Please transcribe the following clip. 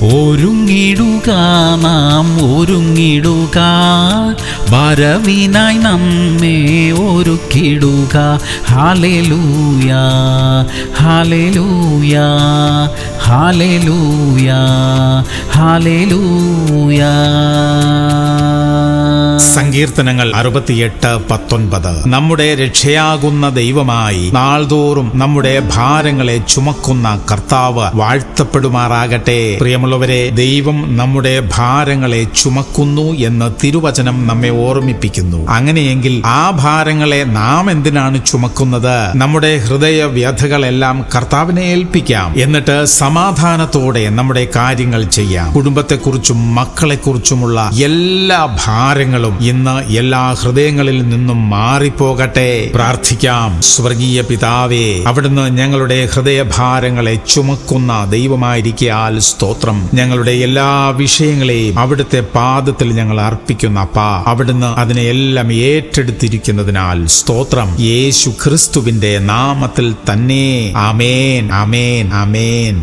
ഒരുങ്ങിടുക നാം ഒരുങ്ങിടുക, വരവിനായി നമ്മെ ഒരുക്കിടുക. Hallelujah hallelujah hallelujah hallelujah. സങ്കീർത്തനങ്ങൾ 68:19. നമ്മുടെ രക്ഷയാകുന്ന ദൈവമായി നാൾതോറും നമ്മുടെ ഭാരങ്ങളെ ചുമക്കുന്ന കർത്താവ് വാഴ്ത്തപ്പെടുമാറാകട്ടെ. പ്രിയമുള്ളവരെ, ദൈവം നമ്മുടെ ഭാരങ്ങളെ ചുമക്കുന്നു എന്ന് തിരുവചനം നമ്മെ ഓർമ്മിപ്പിക്കുന്നു. അങ്ങനെയെങ്കിൽ ആ ഭാരങ്ങളെ നാം എന്തിനാണ് ചുമക്കുന്നത്? നമ്മുടെ ഹൃദയ വ്യഥകളെല്ലാം കർത്താവിനെ ഏൽപ്പിക്കാം. എന്നിട്ട് സമാധാനത്തോടെ നമ്മുടെ കാര്യങ്ങൾ ചെയ്യാം. കുടുംബത്തെക്കുറിച്ചും മക്കളെക്കുറിച്ചുമുള്ള എല്ലാ ഭാരങ്ങളും ഇന്ന് എല്ലാ ഹൃദയങ്ങളിൽ നിന്നും മാറിപ്പോകട്ടെ. പ്രാർത്ഥിക്കാം. സ്വർഗീയ പിതാവേ, അവിടുന്ന് ഞങ്ങളുടെ ഹൃദയഭാരങ്ങളെ ചുമക്കുന്ന ദൈവമായിരിക്കയാൽ സ്തോത്രം. ഞങ്ങളുടെ എല്ലാ വിഷയങ്ങളെയും അവിടുത്തെ പാദത്തിൽ ഞങ്ങൾ അർപ്പിക്കുന്ന അപ്പാ, അവിടുന്ന് അതിനെ എല്ലാം ഏറ്റെടുത്തിരിക്കുന്നതിനാൽ സ്തോത്രം. യേശു ക്രിസ്തുവിന്റെ നാമത്തിൽ തന്നെ. ആമേൻ ആമേൻ ആമേൻ.